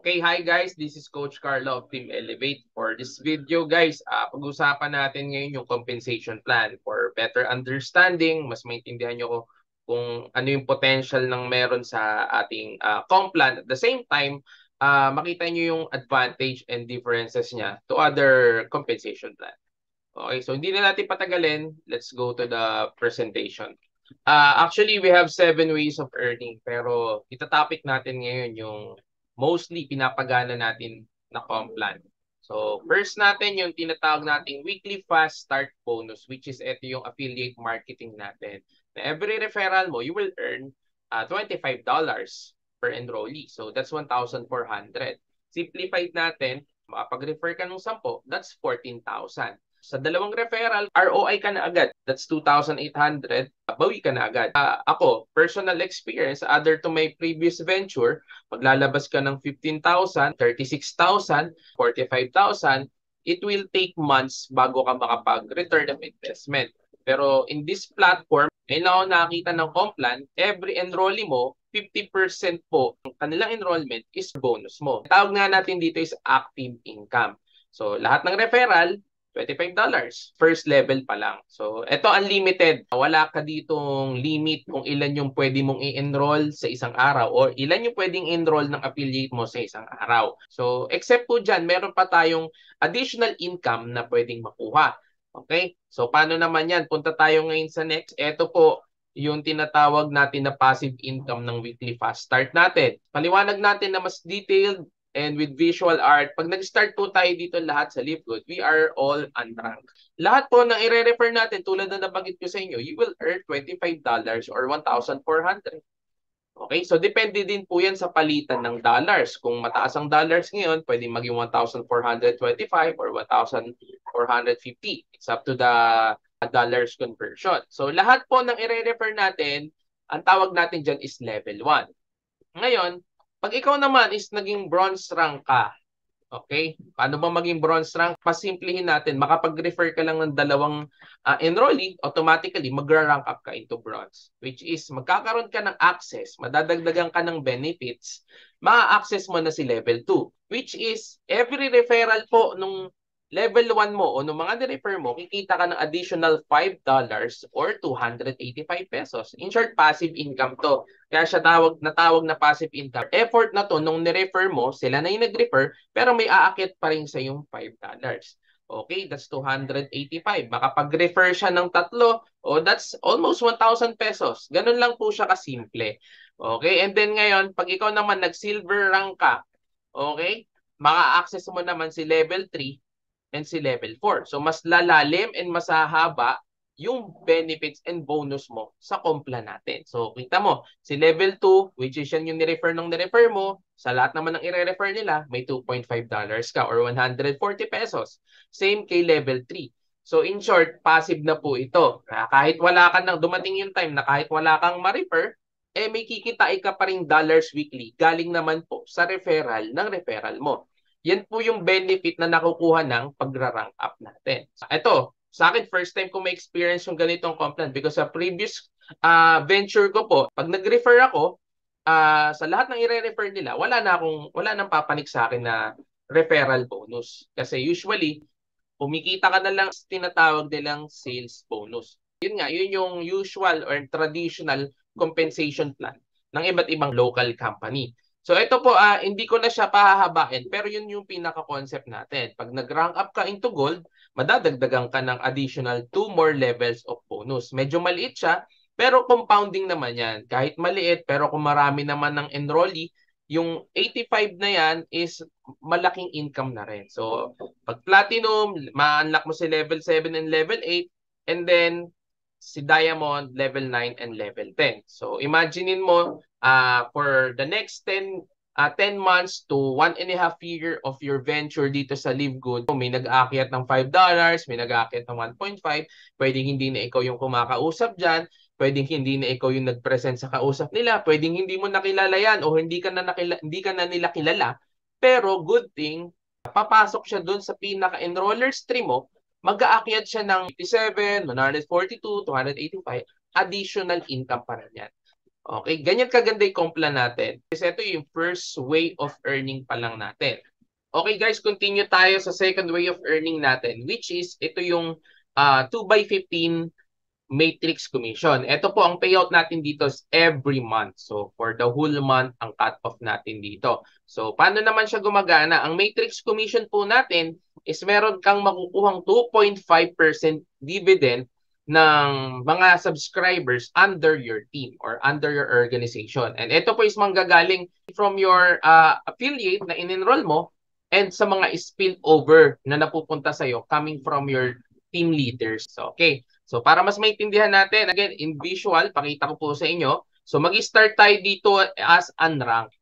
Okay, hi guys, this is Coach Carlo of Team Elevate. For this video guys, pag-usapan natin ngayon yung compensation plan for better understanding, mas maintindihan nyo kung ano yung potential ng meron sa ating comp plan. At the same time, makita nyo yung advantage and differences niya to other compensation plan. Okay, so hindi na natin patagalin. Let's go to the presentation. Actually, we have 7 ways of earning, pero ita-topic natin ngayon yung mostly pinapagana natin na comp plan. So, first natin yung tinatawag nating weekly fast start bonus, which is ito yung affiliate marketing natin. Na every referral mo, you will earn $25 per enrollee. So, that's 1,400. Simplified natin, makapag-refer ka ng 10, that's 14,000. Sa dalawang referral, ROI ka na agad. That's 2,800. Bawi ka na agad. Ako, personal experience, other to my previous venture, maglalabas ka ng 15,000, 36,000, 45,000, it will take months bago ka makapag-return of investment. Pero in this platform, ngayon ako nakakita ng Complan, every enrollee mo, 50% po ng kanilang enrollment is bonus mo. Tawag nga natin dito is active income. So, lahat ng referral, $25. First level pa lang. So, ito unlimited. Wala ka ditong limit kung ilan yung pwede mong i-enroll sa isang araw or ilan yung pwedeng enroll ng affiliate mo sa isang araw. So, except po dyan, meron pa tayong additional income na pwedeng makuha. Okay? So, paano naman yan? Punta tayo ngayon sa next. Ito po, yung tinatawag natin na passive income ng weekly fast start natin. Paliwanag natin na mas detailed and with visual art. Pag nag-start po tayo dito lahat sa Livegood, we are all unranked. Lahat po ng i-refer natin, tulad na nabanggit ko sa inyo, you will earn $25 or 1,400. Okay, so depende din po yan sa palitan ng dollars. Kung mataas ang dollars ngayon, pwedeng maging 1,425 or 1,450. It's up to the dollars conversion. So lahat po ng i-refer natin, ang tawag natin dyan is level 1. Ngayon, pag ikaw naman is naging bronze rank ka, okay? Paano ba maging bronze rank? Pasimplihin natin, makapag-refer ka lang ng dalawang enrollee, automatically magra-rank up ka into bronze. Which is, magkakaroon ka ng access, madadagdagan ka ng benefits, ma-access mo na si level 2. Which is, every referral po nung level 1 mo o nung mga ni-refer mo, kikita ka ng additional $5 or 285 pesos. In short, passive income to. Kaya siya natawag na passive income. Effort na to, nung ni-refer mo, sila na yung nag-refer, pero may aakit pa rin sa yung $5. Okay, that's 285. Makapag-refer siya ng 3, that's almost 1,000 pesos. Ganun lang po siya kasimple. Okay, and then ngayon, pag ikaw naman nag-silver rank ka, okay, maka-access mo naman si level 3 and si level 4. So, mas lalalim and mas hahaba yung benefits and bonus mo sa Complan natin. So, kita mo, si level 2, which is yan yung ni-refer mo, sa lahat naman ng i-refer nila, may $2.5 ka or 140 pesos. Same kay level 3. So, in short, passive na po ito. Kahit wala ka nang dumating yung time na kahit wala kang ma-refer, may kikitain ka pa rin dollars weekly galing naman po sa referral ng referral mo. Yan po yung benefit na nakukuha ng pagra-rank up natin. Ito, sa akin, first time ko ma-experience yung ganitong Complan because sa previous venture ko po, pag nag-refer ako, sa lahat ng i-refer nila, wala nang papanik sa akin na referral bonus. Kasi usually, kumikita ka na lang tinatawag nilang sales bonus. Yun nga, yun yung usual or traditional compensation plan ng iba't ibang local company. So ito po, hindi ko na siya pahahabain, pero yun yung pinaka-concept natin. Pag nag-rank up ka into gold, madadagdagan ka ng additional 2 more levels of bonus. Medyo maliit siya, pero compounding naman yan. Kahit maliit, pero kung marami naman ng enrollee, yung 85 na yan is malaking income na rin. So, pag platinum, ma-unlock mo si level 7 and level 8, and then si diamond, level 9 and level 10. So, imaginein mo, for the next 10 months to 1.5 year of your venture dito sa Livegood, may nag-aakyat ng $5, may nag-aakyat ng 1.5, pwedeng hindi na ikaw yung kumakausap dyan, pwedeng hindi na ikaw yung nag-present sa kausap nila, pwedeng hindi mo nakilala yan o hindi ka na nila kilala, pero good thing, papasok siya dun sa pinaka-enroller stream mo, mag-aakyat siya ng 87, 142, 285, additional income pa rin yan. Okay, ganyan kaganda yung comp plan natin. Kasi ito yung first way of earning pa lang natin. Okay guys, continue tayo sa second way of earning natin, which is ito yung 2x15 matrix commission. Ito po ang payout natin dito is every month. So for the whole month ang cut-off natin dito. So paano naman siya gumagana? Ang matrix commission po natin is meron kang makukuhang 2.5% dividend ng mga subscribers under your team or under your organization. And ito po is manggagaling from your affiliate na in-enroll mo and sa mga spillover na napupunta sa'yo coming from your team leaders. So, okay. So para mas maintindihan natin, again, in visual, pakita ko po sa inyo. So mag-start tayo dito as unranked.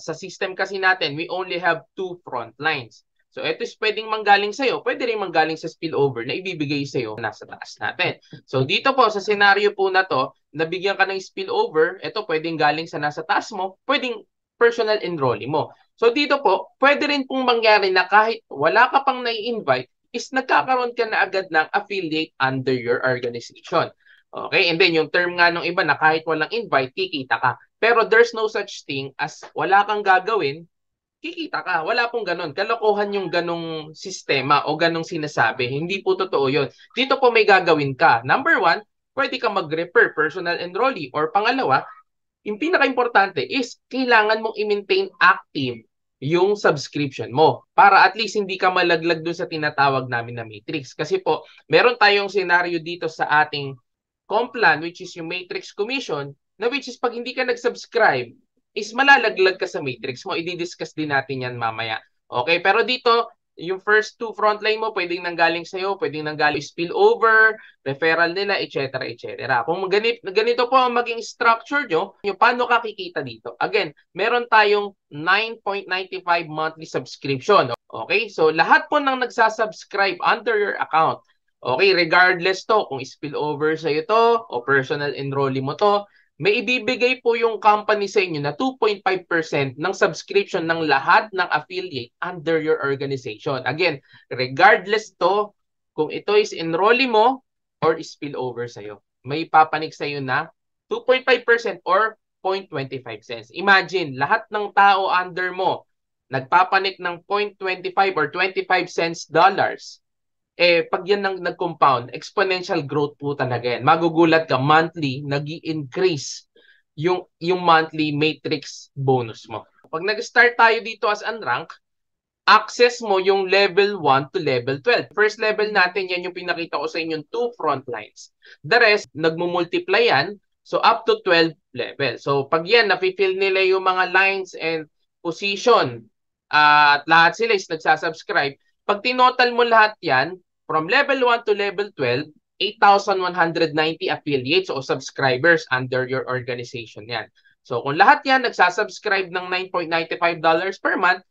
Sa system kasi natin, we only have 2 front lines. So ito is pwedeng manggaling sa'yo, pwede rin manggaling sa spillover na ibibigay sa'yo nasa taas natin. So dito po sa scenario po na to, nabigyan ka ng spillover, ito pwedeng galing sa nasa taas mo, pwedeng personal enrollee mo. So dito po, pwede rin pong mangyari na kahit wala ka pang nai-invite, is nagkakaroon ka na agad ng affiliate under your organization. Okay? And then yung term nga ng iba na kahit walang invite, kikita ka. Pero there's no such thing as wala kang gagawin, kikita ka. Wala pong ganun. Kalokohan yung ganung sistema o ganung sinasabi. Hindi po totoo yun. Dito po may gagawin ka. Number 1, pwede ka mag-refer personal enrollee. Or pangalawa, yung pinaka-importante is kailangan mong i-maintain active yung subscription mo para at least hindi ka malaglag dun sa tinatawag namin na matrix. Kasi po, meron tayong scenario dito sa ating comp plan which is yung matrix commission na which is pag hindi ka nag-subscribe is malalaglag ka sa matrix mo. I-discuss din natin yan mamaya. Okay, pero dito, yung first 2 frontline mo, pwedeng nanggaling sa'yo, pwedeng nanggaling spillover, referral nila, etc. etc. Kung ganito po ang maging structure nyo, yung paano ka kikita dito? Again, meron tayong 9.95 monthly subscription. Okay, so lahat po ng nagsasubscribe under your account, okay, regardless to kung spillover sa'yo to o personal enrollee mo to, may ibibigay po yung company sa inyo na 2.5% ng subscription ng lahat ng affiliate under your organization. Again, regardless to kung ito is enrollee mo or spillover sa'yo. May papanig sa'yo na 2.5% or 0.25 cents. Imagine, lahat ng tao under mo nagpapanik ng 0.25 or 25 cents dollars. Pag yan nag-compound, exponential growth po talaga yan. Magugulat ka, monthly, nag-i-increase yung monthly matrix bonus mo. Pag nag-start tayo dito as unrank, access mo yung level 1 to level 12. First level natin, yan yung pinakita ko sa inyong 2 front lines. The rest, nagmumultiply yan, so up to 12 level. So pag yan, napifill nila yung mga lines and position, at lahat sila is nagsasubscribe, pag tinotal mo lahat yan, from level 1 to level 12, 8,190 affiliates o subscribers under your organization yan. So kung lahat yan nagsasubscribe ng $9.95 per month,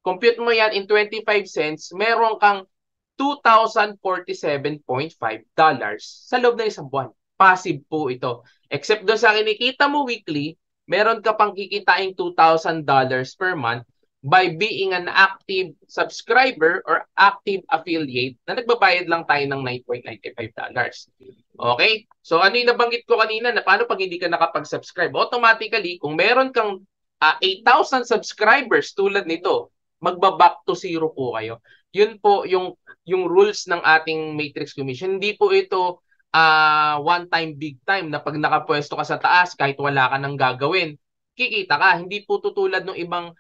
compute mo yan in 25 cents, meron kang $2,047.5 sa loob ng isang buwan. Passive po ito. Except doon sa kinikita mo weekly, meron ka pang kikitain $2,000 per month by being an active subscriber or active affiliate na nagbabayad lang tayo ng $9.95. Okay? So ano yung nabanggit ko kanina na paano pag hindi ka nakapag-subscribe? Automatically, kung meron kang 8,000 subscribers tulad nito, magba-back to zero po kayo. Yun po yung rules ng ating matrix commission. Hindi po ito one time, big time na pag nakapwesto ka sa taas, kahit wala ka nang gagawin, kikita ka. Hindi po tutulad ng ibang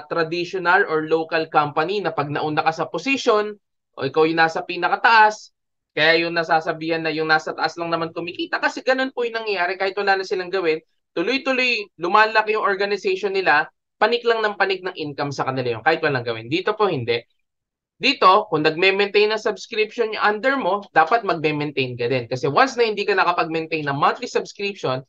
traditional or local company na pag nauna ka sa position o ikaw yung nasa pinakataas, kaya yung nasasabihan na yung nasa taas lang naman kumikita kasi ganun po yung nangyayari kahit wala na silang gawin, tuloy-tuloy lumalaki yung organization nila, panik lang ng panik ng income sa kanila yung kahit walang gawin. Dito po hindi. Dito, kung nagme-maintain ng subscription yung under mo, dapat magme-maintain ka din. Kasi once na hindi ka nakapag-maintain ng monthly subscription,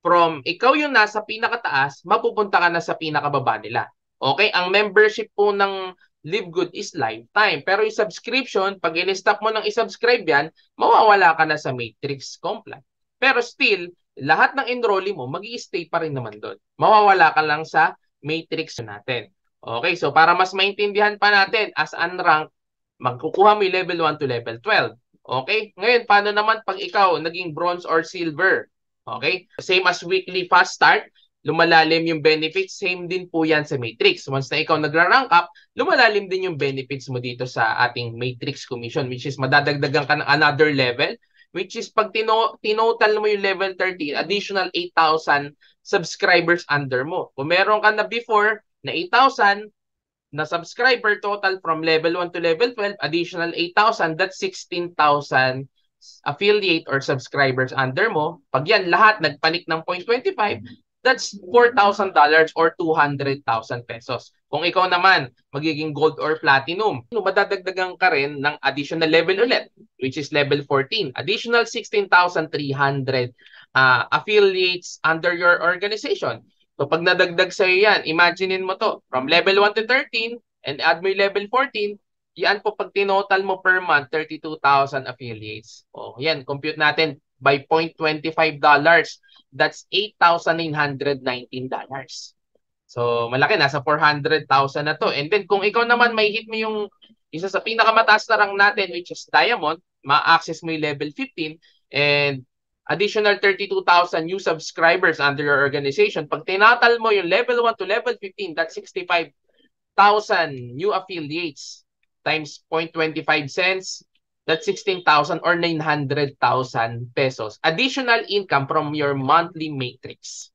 from ikaw yung nasa pinakataas, mapupunta ka na sa pinakababa nila. Okay, ang membership po ng Live Good is lifetime. Pero yung subscription, pag in-stop mo ng i-subscribe yan, mawawala ka na sa Matrix Complan. Pero still, lahat ng enrollee mo, mag-i-stay pa rin naman doon. Mawawala ka lang sa Matrix natin. Okay, so para mas maintindihan pa natin, as unranked, magkukuha mo yung level 1 to level 12. Okay, ngayon, paano naman pag ikaw naging bronze or silver? Okay? Same as weekly fast start, lumalalim yung benefits, same din po yan sa Matrix. Once na ikaw nagra-rank up, lumalalim din yung benefits mo dito sa ating Matrix Commission, which is madadagdagan ka ng another level, which is pag tinotal mo yung level 13, additional 8,000 subscribers under mo. Kung meron ka na before na 8,000 na subscriber total from level 1 to level 12, additional 8,000, that's 16,000 affiliate or subscribers under mo. Pag yan lahat nagpanik ng 0.25, that's $4,000 or 200,000 pesos. Kung ikaw naman magiging gold or platinum, madadagdagan ka rin ng additional level ulit, which is level 14. Additional 16,300 affiliates under your organization. So pag nadagdag sa'yo yan, imaginein mo to, from level 1 to 13 and add mo yung level 14, yan po pag tinotal mo per month, 32,000 affiliates. O yan, compute natin by $0.25. That's $8,919. So malaki, nasa 400,000 na to. And then kung ikaw naman may hit mo yung isa sa pinakamataas na rank natin, which is Diamond, ma-access mo yung level 15 and additional 32,000 new subscribers under your organization. Pag tinatal mo yung level 1 to level 15, that's 65,000 new affiliates times 0.25 cents, that's 16,000 or 900,000 pesos. Additional income from your monthly matrix.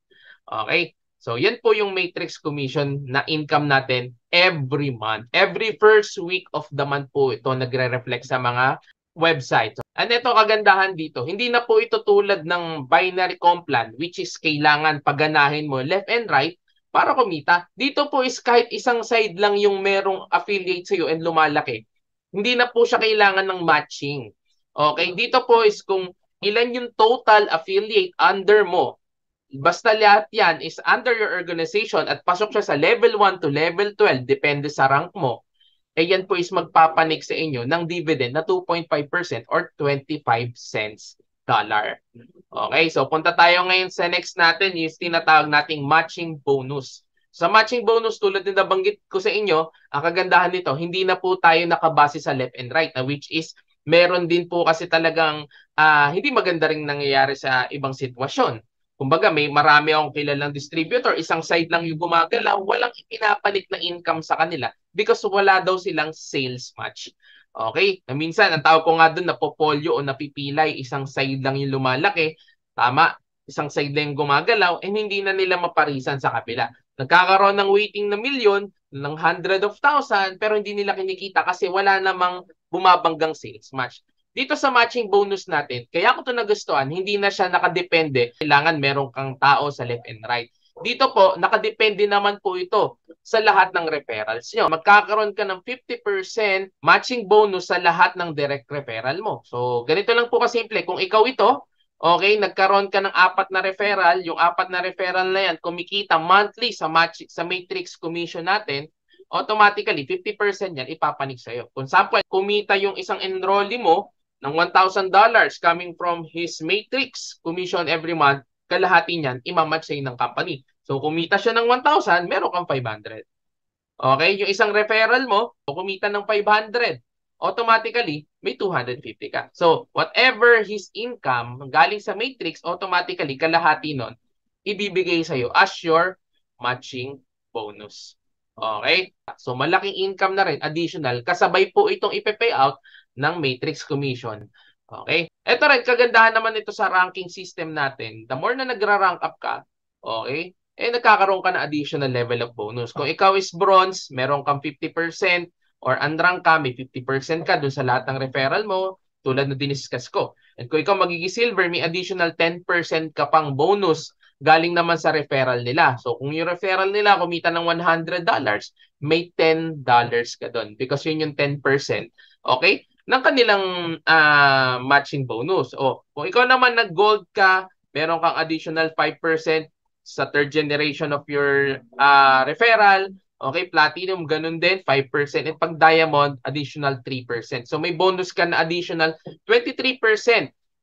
Okay? So, yan po yung matrix commission na income natin every month. Every first week of the month po ito nagre-reflect sa mga website. And ito kagandahan dito, hindi na po ito tulad ng binary comp plan, which is kailangan paganahin mo left and right para kumita. Dito po is kahit isang side lang yung merong affiliate sa'yo and lumalaki. Hindi na po siya kailangan ng matching. Okay, dito po is kung ilan yung total affiliate under mo. Basta lahat yan is under your organization at pasok siya sa level 1 to level 12, depende sa rank mo. Eh yan po is magpapanik sa inyo ng dividend na 2.5% or 25 cents dollar. Okay, so punta tayo ngayon sa next natin, yung tinatawag nating matching bonus. Sa matching bonus, tulad din nabanggit ko sa inyo, ang kagandahan nito, hindi na po tayo nakabase sa left and right, which is meron din po kasi talagang hindi maganda ring nangyayari sa ibang sitwasyon. Kumbaga, may marami akong kilalang distributor, isang side lang yung gumagalaw, walang ipinapalit na income sa kanila because wala daw silang sales match. Okay? Na minsan, ang tawag ko nga doon, napopolyo o napipilay, isang side lang yung lumalaki. Tama, isang side lang yung gumagalaw, and hindi na nila maparisan sa kabila. Nagkakaroon ng waiting na milyon, ng 100,000, pero hindi nila kinikita kasi wala namang bumabanggang sales match. Dito sa matching bonus natin, kaya ko ito nagustuhan, hindi na siya nakadepende. Kailangan meron kang tao sa left and right. Dito po, nakadepende naman po ito sa lahat ng referrals nyo. Magkakaroon ka ng 50% matching bonus sa lahat ng direct referral mo. So, ganito lang po kasimple. Kung ikaw ito, okay, nagkaroon ka ng 4 na referral, yung 4 na referral na yan, kumikita monthly sa matrix commission natin, automatically, 50% yan ipapanik sa'yo. Kung sample, kumita yung isang enrollee mo, ng $1,000 coming from his matrix commission every month, kalahati niyan, imamatch sa'yo ng company. So, kumita siya ng 1,000, meron kang 500. Okay? Yung isang referral mo, kumita ng 500. Automatically, may 250 ka. So, whatever his income galing sa matrix, automatically, kalahati nun, ibibigay sa'yo as your matching bonus. Okay? So, malaking income na rin, additional. Kasabay po itong ipe-pay out ng matrix commission. Okay? Ito rin, kagandahan naman ito sa ranking system natin. The more na nagra-rank up ka, okay, eh nagkakaroon ka na additional level of bonus. Kung ikaw is bronze, meron kang 50% or unrank ka, may 50% ka dun sa lahat ng referral mo, tulad na diniscuss ko. And kung ikaw magiging silver, may additional 10% ka pang bonus galing naman sa referral nila. So kung yung referral nila kumita ng $100, may $10 ka doon because yun yung 10%. Okay? Ng kanilang matching bonus. O, kung ikaw naman nag-gold ka, meron kang additional 5% sa third generation of your referral. Okay, platinum, ganun din, 5%. At pag diamond, additional 3%. So may bonus ka na additional 23%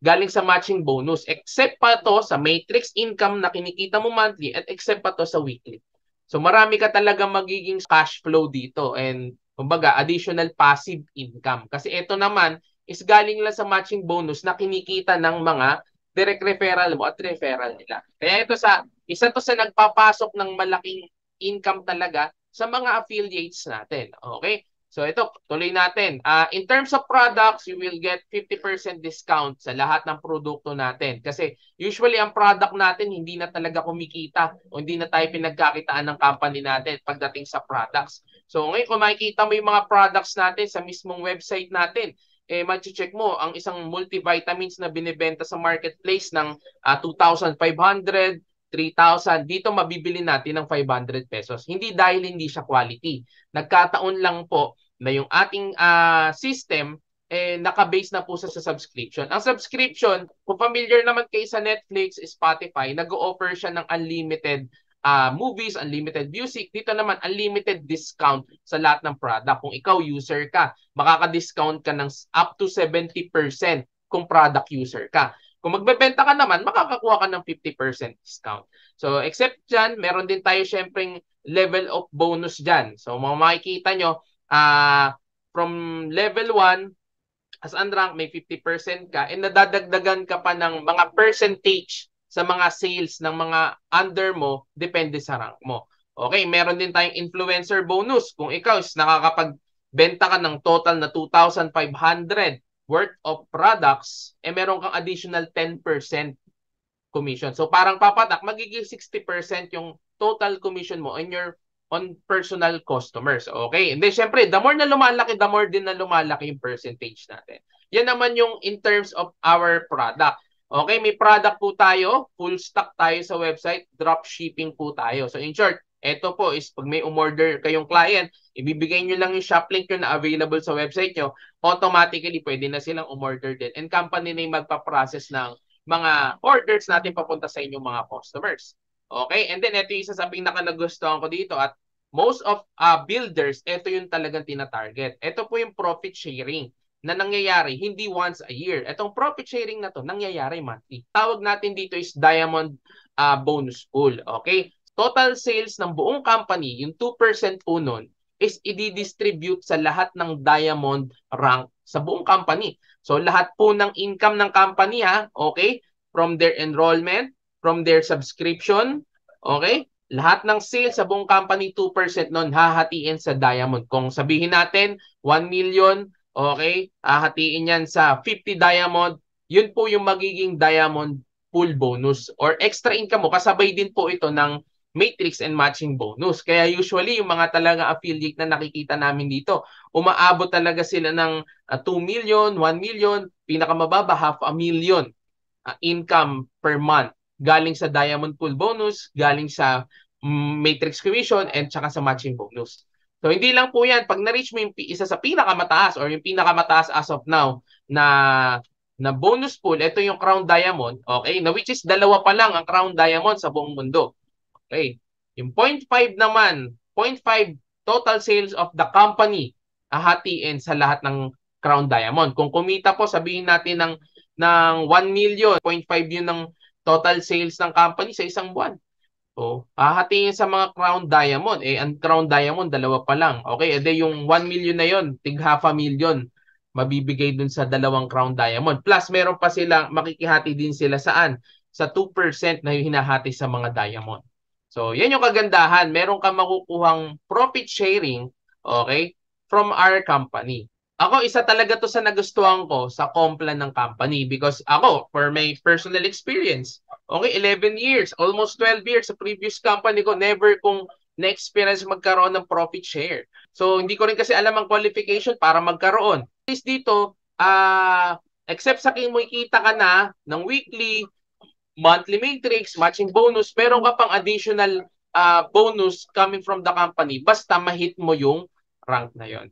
galing sa matching bonus. Except pa to sa matrix income na kinikita mo monthly at except pa to sa weekly. So marami ka talaga magiging cash flow dito and kumbaga, additional passive income. Kasi ito naman is galing lang sa matching bonus na kinikita ng mga direct referral mo at referral nila. Kaya isa to sa nagpapasok ng malaking income talaga sa mga affiliates natin. Okay? So ito, tuloy natin. In terms of products, you will get 50% discount sa lahat ng produkto natin. Kasi usually ang product natin hindi na talaga kumikita o hindi na tayo pinagkakitaan ng company natin pagdating sa products. So ngayon kung makikita mo yung mga products natin sa mismong website natin, ma-check mo ang isang multivitamins na binibenta sa marketplace ng 2,500, 3,000. Dito mabibili natin ng 500 pesos. Hindi dahil hindi siya quality. Nagkataon lang po na yung ating system naka-base na po sa subscription. Ang subscription, kung familiar naman kayo sa Netflix, Spotify, nag-o-offer siya ng unlimited movies, unlimited music. Dito naman, unlimited discount sa lahat ng product. Kung ikaw user ka, makaka-discount ka ng up to 70% kung product user ka. Kung magbebenta ka naman, makakakuha ka ng 50% discount. So, except dyan, meron din tayo syempreng level of bonus dyan. So, makikita nyo, from level 1, as unranked, may 50% ka, and nadadagdagan ka pa ng mga percentage sa mga sales ng mga under mo, depende sa rank mo. Okay, meron din tayong influencer bonus. Kung ikaw is nakakapagbenta ka ng total na 2,500 worth of products, meron kang additional 10% commission. So parang papatak, magiging 60% yung total commission mo on personal customers. Okay? And then syempre, the more na lumalaki, the more din na lumalaki yung percentage natin. Yan naman yung in terms of our product. Okay, may product po tayo, full stock tayo sa website, drop shipping po tayo. So in short, ito po is pag may umorder kayong client, ibibigay nyo lang yung shop link yun na available sa website nyo, automatically pwede na silang umorder din. And company na yung magpa-process ng mga orders natin papunta sa inyong mga customers. Okay? And then ito yung isa sa pinaka-nagustuhan ko dito at most of builders, ito yung talagang tina-target. Ito po yung profit sharing na nangyayari hindi once a year. Itong profit sharing na to nangyayari monthly. Tawag natin dito is Diamond Bonus Pool. Okay? Total sales ng buong company, yung 2% po nun, is i-distribute sa lahat ng Diamond rank sa buong company. So lahat po ng income ng company okay? From their enrollment, from their subscription, okay? Lahat ng sales sa buong company, 2% nun hahatiin sa Diamond. Kung sabihin natin, 1 million, okay? Hahatiin yan sa 50 Diamond, yun po yung magiging Diamond Pool bonus or extra income mo. Kasabay din po ito ng matrix and matching bonus. Kaya usually yung mga talaga affiliate na nakikita namin dito, umaabot talaga sila ng 2 million, 1 million, pinakamababa 500,000 income per month galing sa Diamond Pool bonus, galing sa matrix commission, and saka sa matching bonus. So hindi lang po yan, pag na-reach mo yung isa sa pinakamataas or yung pinakamataas as of now na bonus pool, ito yung Crown Diamond, okay, na which is dalawa pa lang ang Crown Diamond sa buong mundo. Okay. Yung 0.5 naman, 0.5 total sales of the company hahatiin sa lahat ng Crown Diamond. Kung kumita po, sabihin natin ng 1 million, 0.5 yun ng total sales ng company sa isang buwan. So, hahatiin sa mga Crown Diamond. Ang Crown Diamond, dalawa pa lang. Okay, edi yung 1 million na yun, tig 500,000 mabibigay dun sa dalawang Crown Diamond. Plus, meron pa sila, makikihati din sila saan? Sa 2% na yung hinahati sa mga Diamond. So, yan yung kagandahan. Meron kang makukuhang profit sharing, okay, from our company. Ako, isa talaga to sa nagustuhan ko sa complan ng company because ako, for my personal experience, okay, 11 years, almost 12 years sa previous company ko, never kong na-experience magkaroon ng profit share. So, hindi ko rin kasi alam ang qualification para magkaroon. At least dito, except sa kung makikita ka na ng weekly, monthly matrix, matching bonus, meron ka pang additional bonus coming from the company basta ma-hit mo yung rank na yon.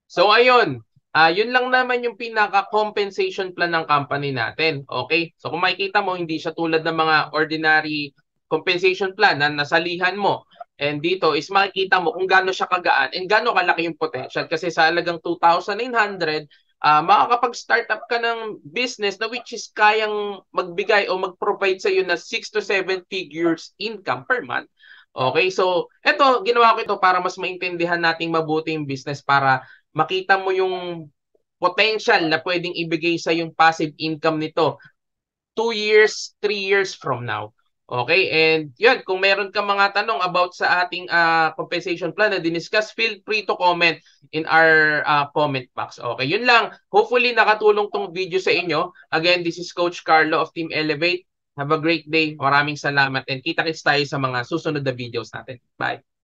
So ayun, yun lang naman yung pinaka-compensation plan ng company natin. Okay? So kung makikita mo, hindi siya tulad ng mga ordinary compensation plan na nasalihan mo. And dito is makikita mo kung gaano siya kagaan and gaano kalaki yung potential. Kasi sa halagang 2,900, makakapag-startup ka ng business na which is kayang magbigay o mag-provide sa iyo na 6 to 7 figures income per month. Okay, so eto, ginawa ko ito para mas maintindihan nating mabuti yung business para makita mo yung potential na pwedeng ibigay sa yung passive income nito 2 years, 3 years from now. Okay, and yun, kung meron ka mga tanong about sa ating compensation plan na diniscuss, feel free to comment in our comment box. Okay, yun lang. Hopefully nakatulong tong video sa inyo. Again, this is Coach Carlo of Team Elevate. Have a great day. Maraming salamat and kita-kits tayo sa mga susunod na videos natin. Bye.